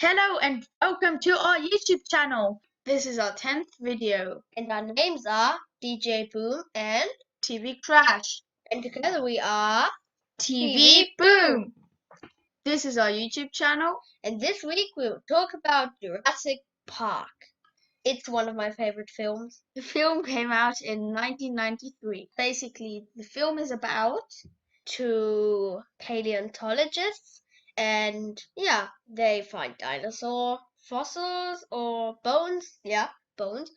Hello and welcome to our YouTube channel. This is our 10th video. And our names are DJ Boom and TV Crash. and together we are TV Boom. This is our YouTube channel. And this week we will talk about Jurassic Park. It's one of my favorite films. The film came out in 1993. Basically, the film is about two paleontologists and they find dinosaur fossils or bones. Yeah, bones.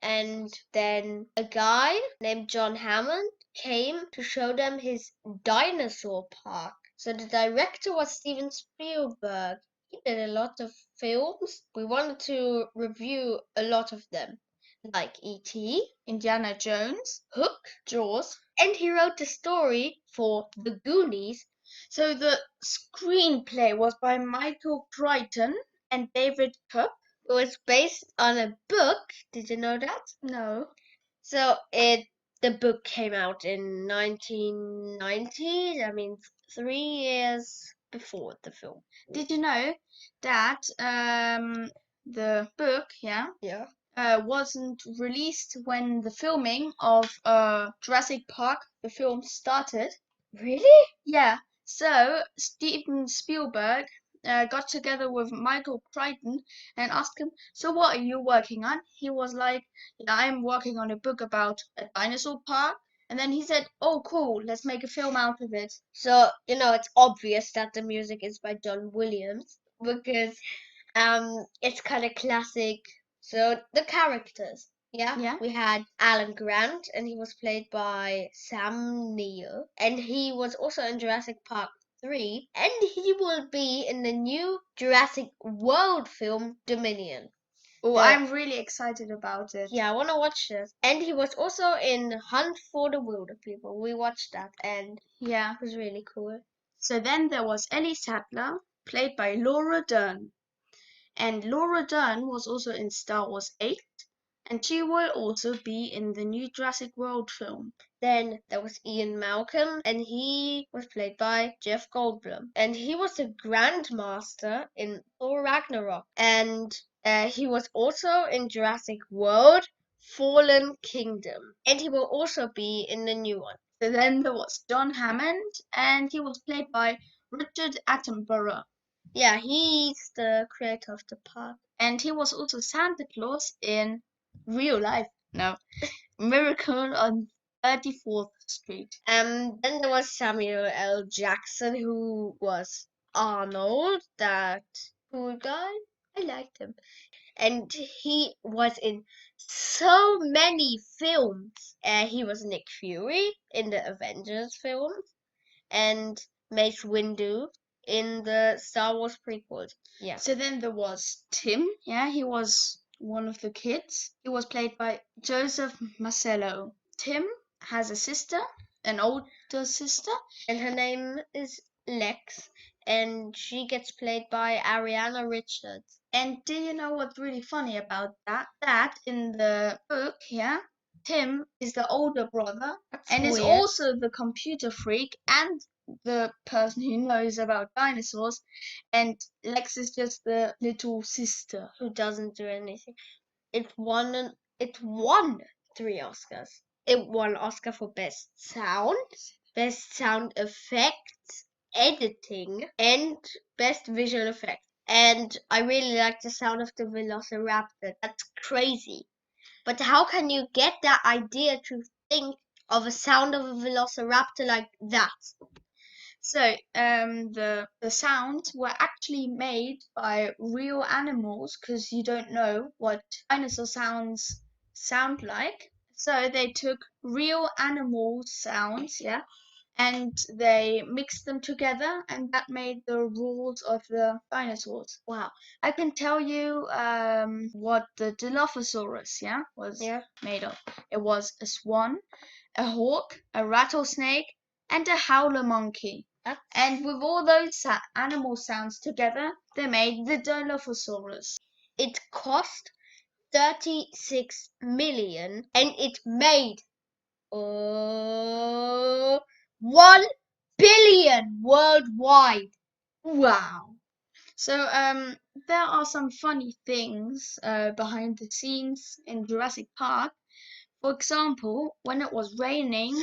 And then a guy named John Hammond came to show them his dinosaur park. So the director was Steven Spielberg. He did a lot of films. We wanted to review a lot of them, like E.T., Indiana Jones, Hook, Jaws, and he wrote the story for The Goonies. So the screenplay was by Michael Crichton and David Koepp. It was based on a book. Did you know that? No. So the book came out in 1990. That means 3 years before the film. Did you know that the book, Yeah. wasn't released when the filming of Jurassic Park, the film, started? Really? Yeah. So Steven Spielberg got together with Michael Crichton and asked him, "So what are you working on?" He was like, "Yeah, I'm working on a book about a dinosaur park." And then he said, "Oh, cool, let's make a film out of it." So, it's obvious that the music is by John Williams because it's kind of classic. So the characters. Yeah. We had Alan Grant, and he was played by Sam Neill, and he was also in Jurassic Park 3, and he will be in the new Jurassic World film Dominion. Oh, I'm really excited about it. Yeah, I want to watch this. And he was also in Hunt for the Wilder People. We watched that, and Yeah. it was really cool. So then there was Ellie Sattler, played by Laura Dern. And Laura Dern was also in Star Wars 8, and she will also be in the new Jurassic World film. Then there was Ian Malcolm, and he was played by Jeff Goldblum. And he was the Grandmaster in Thor Ragnarok. And he was also in Jurassic World Fallen Kingdom. And he will also be in the new one. So then there was John Hammond, and he was played by Richard Attenborough. Yeah, he's the creator of the park. And he was also Santa Claus in real life. No, Miracle on 34th Street. Then there was Samuel L. Jackson, who was Arnold, that cool guy. I liked him. And he was in so many films. He was Nick Fury in the Avengers films, and Mace Windu in the Star Wars prequels. Yeah. So then there was Tim. Yeah, he was one of the kids. He was played by Joseph Marcello. Tim has a sister, an older sister, and her name is Lex, and she gets played by Ariana Richards. And do you know what's really funny about that? That in the book, Tim is the older brother. That's and weird. Is also the computer freak and the person who knows about dinosaurs. And Lex is just the little sister who doesn't do anything. It won 3 Oscars. It won Oscar for Best Sound, Best Sound Effects, Editing, and Best Visual Effects. And I really like the sound of the Velociraptor. That's crazy. But how can you get that idea to think of a sound of a Velociraptor like that? So the sounds were actually made by real animals because you don't know what dinosaur sounds sound like. So they took real animal sounds, and they mixed them together, and that made the rules of the dinosaurs. Wow. I can tell you what the Dilophosaurus, was made of. It was a swan, a hawk, a rattlesnake, and a howler monkey. And with all those animal sounds together, they made the Dilophosaurus. It cost 36 million, and it made 1 billion worldwide. Wow. So there are some funny things behind the scenes in Jurassic Park. For example, when it was raining,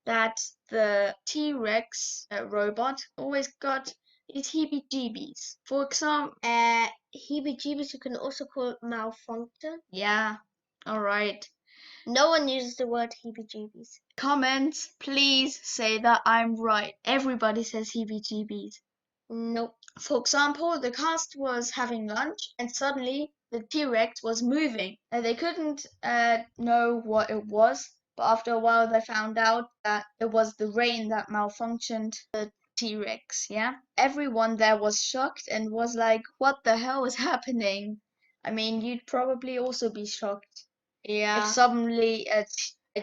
that the T-Rex robot always got these heebie-jeebies. For example, Heebie-jeebies, you can also call it malfunction. yeah, all right. No one uses the word heebie-jeebies. Comments, please say that I'm right. Everybody says heebie-jeebies. Nope. For example, the cast was having lunch and suddenly the T-Rex was moving. They couldn't know what it was, but after a while they found out that it was the rain that malfunctioned the T-Rex, yeah? Everyone there was shocked and was like, what the hell is happening? I mean, you'd probably also be shocked if suddenly a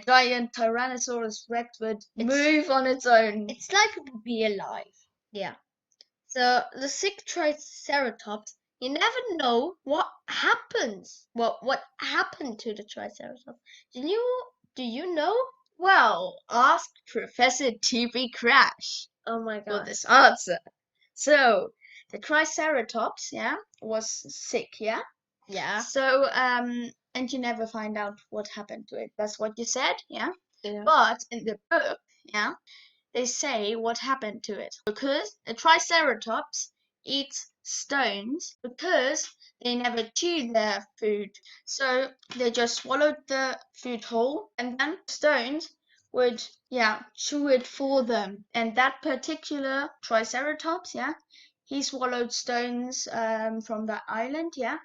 giant Tyrannosaurus Rex would move on its own. It's like it would be alive. Yeah. So the sick Triceratops, you never know what happens. What happened to the Triceratops? Do you know? Well, ask Professor TV Crash Oh my for god. this answer. So, the Triceratops, yeah, was sick, yeah? Yeah. So, and you never find out what happened to it. That's what you said, yeah? Yeah. But in the book, yeah, they say what happened to it. Because a Triceratops eats stones because they never chew their food. So they just swallowed the food whole and then stones would, yeah, chew it for them. And that particular Triceratops, yeah, he swallowed stones from that island, yeah.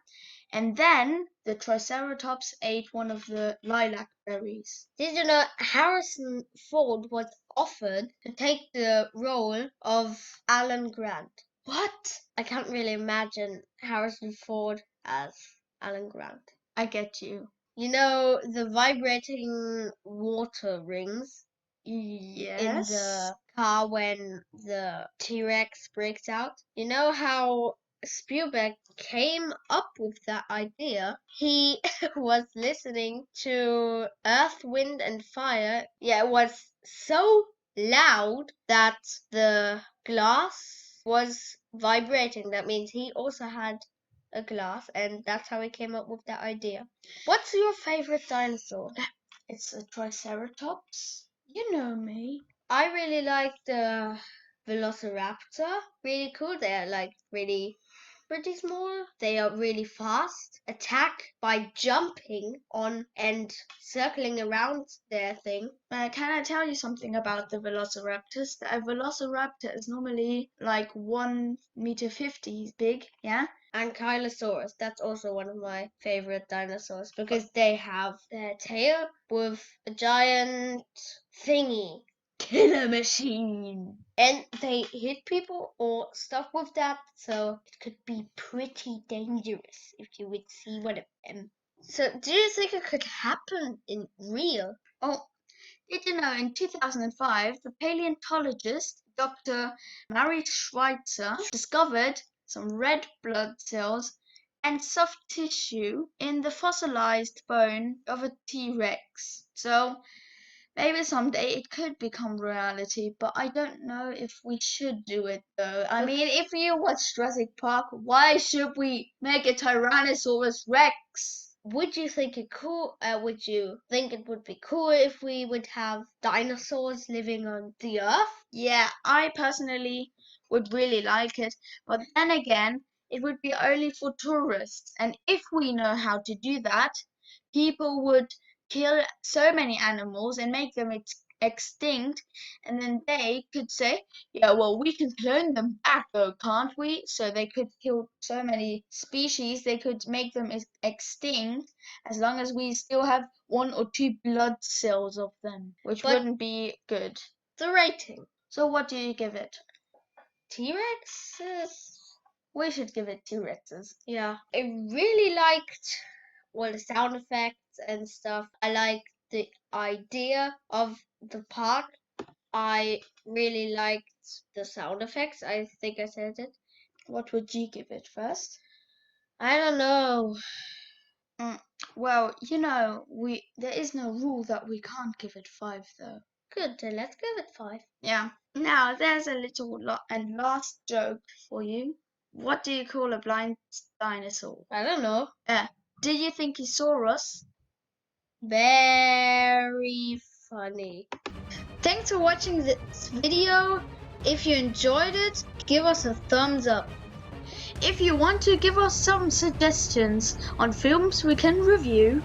And then the Triceratops ate one of the lilac berries. Did you know Harrison Ford was offered to take the role of Alan Grant? What? I can't really imagine Harrison Ford as Alan Grant. I get you. You know the vibrating water rings Yes. in the car when the T-Rex breaks out? You know how Spielberg came up with that idea? He was listening to Earth, Wind and Fire. Yeah, it was so loud that the glass was vibrating. That means he also had a glass, and that's how he came up with that idea. What's your favorite dinosaur? It's a Triceratops. You know me. I really like the Velociraptor. Really cool. They're like pretty small. They are really fast. Attack by jumping on and circling around their thing. Can I tell you something about the Velociraptors? A Velociraptor is normally like 1 meter 50 big, yeah? And Kylosaurus, that's also one of my favorite dinosaurs because they have their tail with a giant thingy. Killer machine. And they hit people or stuff with that, so it could be pretty dangerous if you would see one of them. So, do you think it could happen in real? Oh, did you know in 2005 the paleontologist Dr. Mary Schweitzer discovered some red blood cells and soft tissue in the fossilized bone of a T-Rex. So maybe someday it could become reality, but I don't know if we should do it though. I mean, if you watch Jurassic Park, why should we make a Tyrannosaurus Rex? Would you think it cool? Would you think it would be cool if we would have dinosaurs living on the Earth? Yeah, I personally would really like it, but then again, it would be only for tourists. And if we know how to do that, people would kill so many animals and make them extinct, and then they could say, yeah, well, we can clone them back, though, can't we? So they could kill so many species, they could make them extinct as long as we still have 1 or 2 blood cells of them, which wouldn't be good. The rating. So what do you give it? T-Rexes. We should give it T-Rexes. Yeah, I really liked all the sound effects and stuff. I like the idea of the park. I really liked the sound effects. I think I said it. What would you give it first? I don't know. Well, you know, there is no rule that we can't give it 5 though. Good, then let's give it 5. Yeah. Now there's a little and last joke for you. What do you call a blind dinosaur? I don't know. Do you think he saw us? Very funny. Thanks for watching this video. If you enjoyed it, give us a thumbs up. If you want to give us some suggestions on films we can review,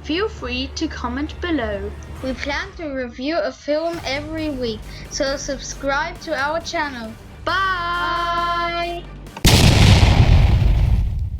feel free to comment below. We plan to review a film every week, so subscribe to our channel. Bye!